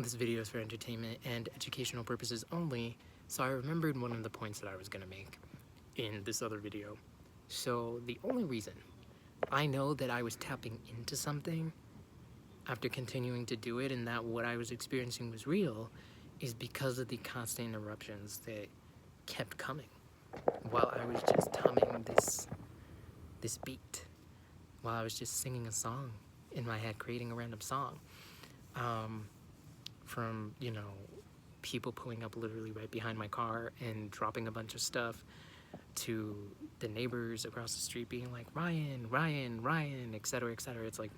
this video is for entertainment and educational purposes only, so I remembered one of the points that I was going to make in this other video. So the only reason I know that I was tapping into something after continuing to do it and that what I was experiencing was real is because of the constant interruptions that kept coming while I was just humming this beat, while I was just singing a song in my head, creating a random song. From, people pulling up literally right behind my car and dropping a bunch of stuff, to the neighbors across the street being like, Ryan, Ryan, Ryan, etc., etc. It's like,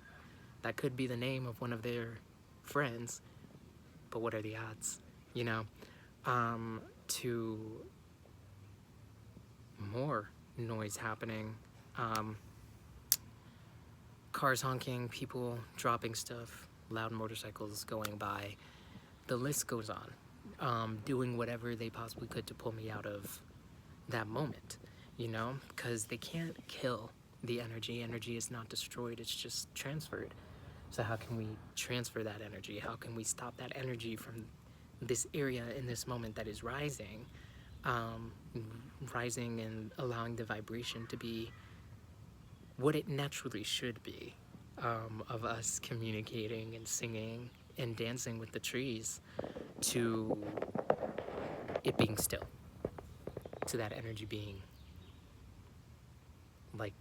that could be the name of one of their friends, but what are the odds, to more noise happening, cars honking, people dropping stuff, loud motorcycles going by, the list goes on, doing whatever they possibly could to pull me out of that moment, because they can't kill the energy. Energy is not destroyed, it's just transferred. So how can we transfer that energy? How can we stop that energy from this area in this moment that is rising, rising and allowing the vibration to be what it naturally should be, of us communicating and singing and dancing with the trees, to it being still, to that energy being like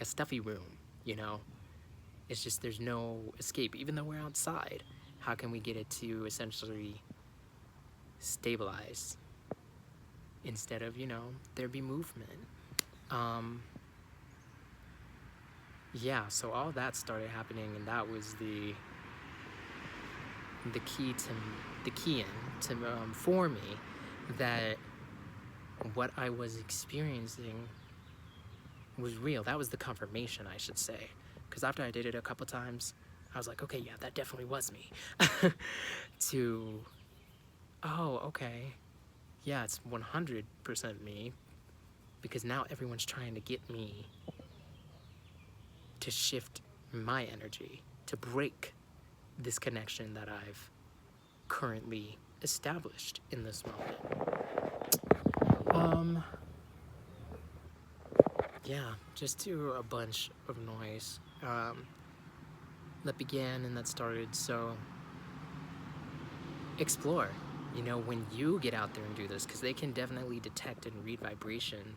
a stuffy room, It's just, there's no escape. Even though we're outside, how can we get it to essentially stabilize instead of, there be movement? Yeah, so all that started happening, and that was the key for me, that what I was experiencing was real. That was the confirmation, I should say, because after I did it a couple times, I was like, okay, yeah, that definitely was me. Oh, okay, yeah, it's 100% me, because now everyone's trying to get me to shift my energy, to break this connection that I've currently established in this moment. Yeah, just to a bunch of noise that began and that started. So explore, when you get out there and do this, because they can definitely detect and read vibration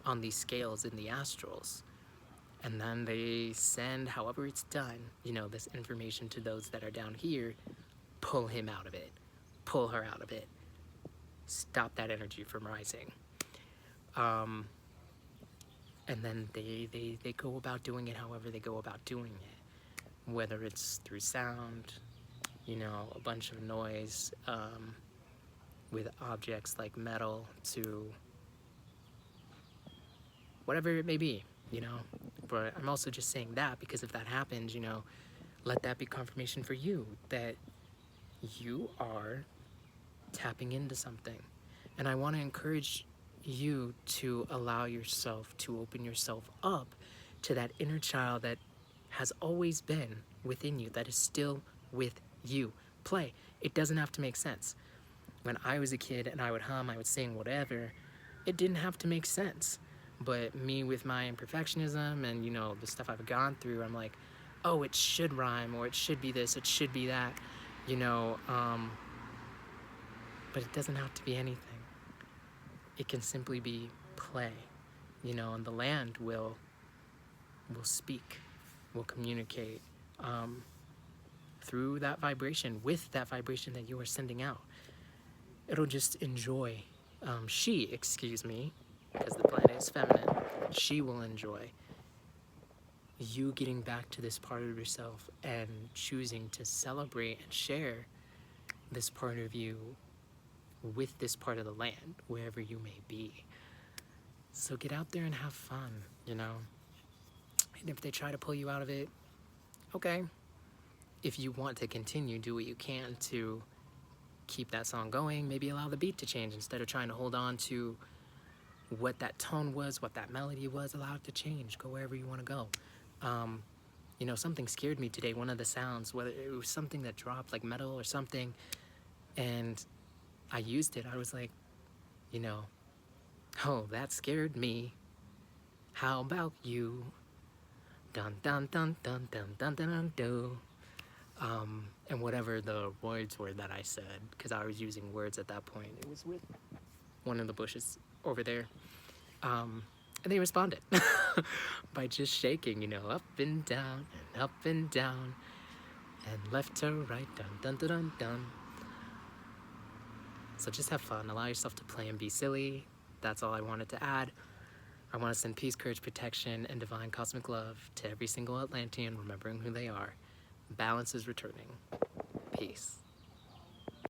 on these scales in the astrals. And then they send, however it's done, this information to those that are down here. Pull him out of it. Pull her out of it. Stop that energy from rising. And then they go about doing it however they go about doing it. Whether it's through sound, a bunch of noise, with objects like metal, to whatever it may be, But I'm also just saying that because if that happens, let that be confirmation for you that you are tapping into something. And I want to encourage you to allow yourself to open yourself up to that inner child that has always been within you, that is still with you. Play. It doesn't have to make sense. When I was a kid and I would hum, I would sing, whatever, it didn't have to make sense. But me, with my imperfectionism and, the stuff I've gone through, I'm like, oh, it should rhyme, or it should be this, it should be that, but it doesn't have to be anything. It can simply be play, and the land will speak, will communicate, through that vibration, with that vibration that you are sending out. It'll just enjoy, because the planet is feminine, she will enjoy you getting back to this part of yourself and choosing to celebrate and share this part of you with this part of the land, wherever you may be. So get out there and have fun, And if they try to pull you out of it, okay. If you want to continue, do what you can to keep that song going. Maybe allow the beat to change. Instead of trying to hold on to what that tone was, what that melody was, allow it to change. Go wherever you want to go. You know, something scared me today, one of the sounds, whether it was something that dropped, like metal or something, and I used it. I was like, you know, oh, that scared me. How about you? Dun dun dun dun dun dun dun dun dun. And whatever the words were that I said, because I was using words at that point. It was with one of the bushes over there. And they responded by just shaking, you know, up and down and up and down and left to right, dun dun dun dun dun. So just have fun, allow yourself to play and be silly. That's all I wanted to add. I want to send peace, courage, protection, and divine cosmic love to every single Atlantean, remembering who they are. Balance is returning. Peace.